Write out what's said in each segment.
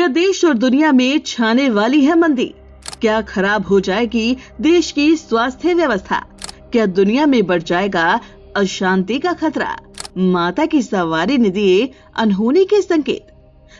क्या देश और दुनिया में छाने वाली है मंदी? क्या खराब हो जाएगी देश की स्वास्थ्य व्यवस्था? क्या दुनिया में बढ़ जाएगा अशांति का खतरा? माता की सवारी ने दिए अनहोनी के संकेत।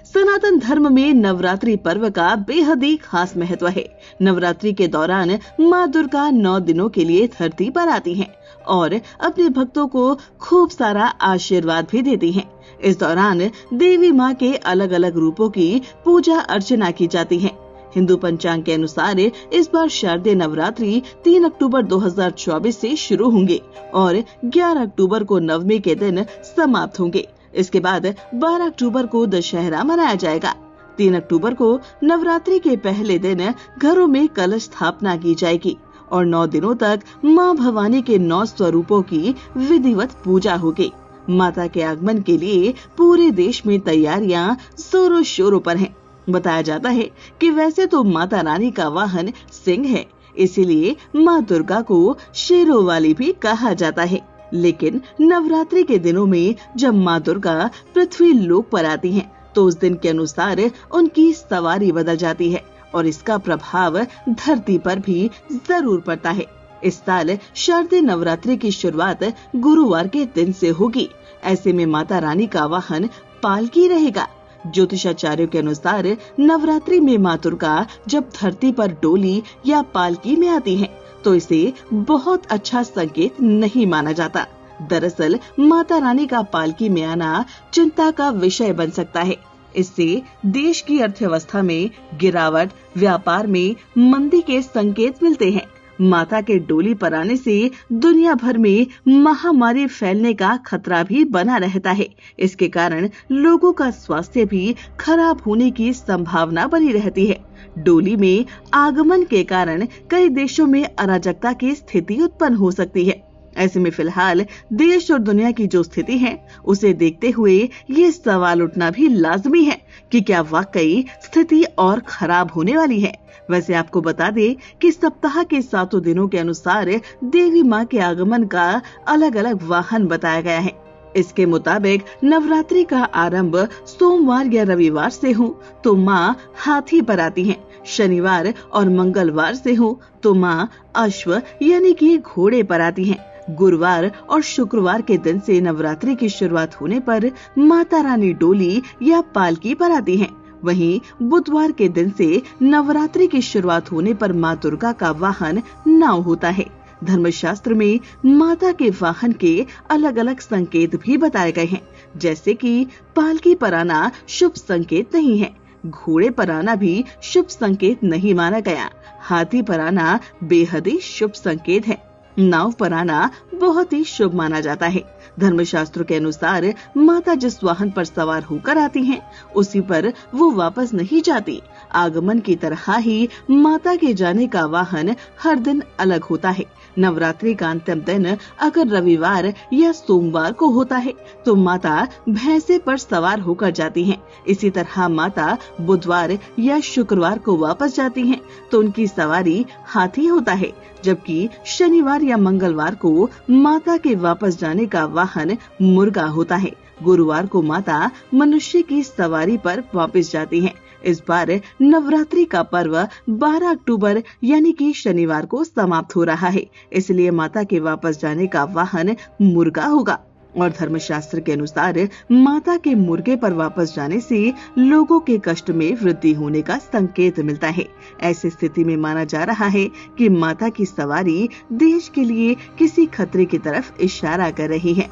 सनातन धर्म में नवरात्रि पर्व का बेहद ही खास महत्व है। नवरात्रि के दौरान माँ दुर्गा 9 दिनों के लिए धरती पर आती हैं और अपने भक्तों को खूब सारा आशीर्वाद भी देती हैं। इस दौरान देवी माँ के अलग अलग रूपों की पूजा अर्चना की जाती है। हिंदू पंचांग के अनुसार इस बार शारदीय नवरात्रि 3 अक्टूबर 2024 से शुरू होंगे और 11 अक्टूबर को नवमी के दिन समाप्त होंगे। इसके बाद 12 अक्टूबर को दशहरा मनाया जाएगा। 3 अक्टूबर को नवरात्रि के पहले दिन घरों में कलश स्थापना की जाएगी और 9 दिनों तक मां भवानी के 9 स्वरूपों की विधिवत पूजा होगी। माता के आगमन के लिए पूरे देश में तैयारियां जोरों शोरों पर हैं। बताया जाता है कि वैसे तो माता रानी का वाहन सिंह है, इसीलिए माँ दुर्गा को शेरों वाली भी कहा जाता है। लेकिन नवरात्रि के दिनों में जब माँ दुर्गा पृथ्वी लोक पर आती हैं, तो उस दिन के अनुसार उनकी सवारी बदल जाती है और इसका प्रभाव धरती पर भी जरूर पड़ता है। इस साल शारदीय नवरात्रि की शुरुआत गुरुवार के दिन से होगी। ऐसे में माता रानी का वाहन पालकी रहेगा। ज्योतिषाचार्यों के अनुसार नवरात्रि में माँ दुर्गा जब धरती पर डोली या पालकी में आती हैं, तो इसे बहुत अच्छा संकेत नहीं माना जाता। दरअसल माता रानी का पालकी में आना चिंता का विषय बन सकता है। इससे देश की अर्थव्यवस्था में गिरावट, व्यापार में मंदी के संकेत मिलते हैं। माता के डोली पर आने से दुनिया भर में महामारी फैलने का खतरा भी बना रहता है। इसके कारण लोगों का स्वास्थ्य भी खराब होने की संभावना बनी रहती है। डोली में आगमन के कारण कई देशों में अराजकता की स्थिति उत्पन्न हो सकती है। ऐसे में फिलहाल देश और दुनिया की जो स्थिति है, उसे देखते हुए ये सवाल उठना भी लाजमी है कि क्या वाकई स्थिति और खराब होने वाली है। वैसे आपको बता दें कि सप्ताह के 7 दिनों के अनुसार देवी माँ के आगमन का अलग अलग वाहन बताया गया है। इसके मुताबिक नवरात्रि का आरंभ सोमवार या रविवार से हो तो माँ हाथी पर आती हैं। शनिवार और मंगलवार से हो तो माँ अश्व यानी कि घोड़े पर आती हैं। गुरुवार और शुक्रवार के दिन से नवरात्रि की शुरुआत होने पर माता रानी डोली या पालकी पर आती हैं। वहीं बुधवार के दिन से नवरात्रि की शुरुआत होने पर माँ दुर्गा का वाहन नाव होता है। धर्मशास्त्र में माता के वाहन के अलग अलग संकेत भी बताए गए हैं, जैसे कि पालकी पर आना शुभ संकेत नहीं है, घोड़े पर आना भी शुभ संकेत नहीं माना गया, हाथी पर आना बेहद ही शुभ संकेत है, नाव पर आना बहुत ही शुभ माना जाता है। धर्मशास्त्रों के अनुसार माता जिस वाहन पर सवार होकर आती हैं, उसी पर वो वापस नहीं जाती। आगमन की तरह ही माता के जाने का वाहन हर दिन अलग होता है। नवरात्रि का अंतिम दिन अगर रविवार या सोमवार को होता है, तो माता भैंसे पर सवार होकर जाती हैं। इसी तरह माता बुधवार या शुक्रवार को वापस जाती हैं, तो उनकी सवारी हाथी होता है। जबकि शनिवार या मंगलवार को माता के वापस जाने का वाहन मुर्गा होता है। गुरुवार को माता मनुष्य की सवारी पर वापस जाती हैं। इस बार नवरात्रि का पर्व 12 अक्टूबर यानी कि शनिवार को समाप्त हो रहा है, इसलिए माता के वापस जाने का वाहन मुर्गा होगा। और धर्मशास्त्र के अनुसार माता के मुर्गे पर वापस जाने से लोगों के कष्ट में वृद्धि होने का संकेत मिलता है। ऐसी स्थिति में माना जा रहा है कि माता की सवारी देश के लिए किसी खतरे की तरफ इशारा कर रही है।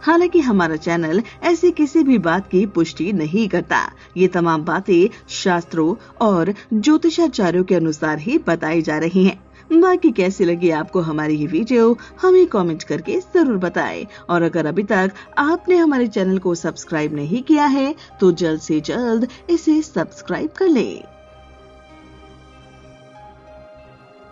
हालांकि हमारा चैनल ऐसी किसी भी बात की पुष्टि नहीं करता। ये तमाम बातें शास्त्रों और ज्योतिषाचार्यों के अनुसार ही बताई जा रही हैं। बाकी कैसी लगी आपको हमारी ये वीडियो, हमें कमेंट करके जरूर बताएं। और अगर अभी तक आपने हमारे चैनल को सब्सक्राइब नहीं किया है, तो जल्द से जल्द इसे सब्सक्राइब कर लें।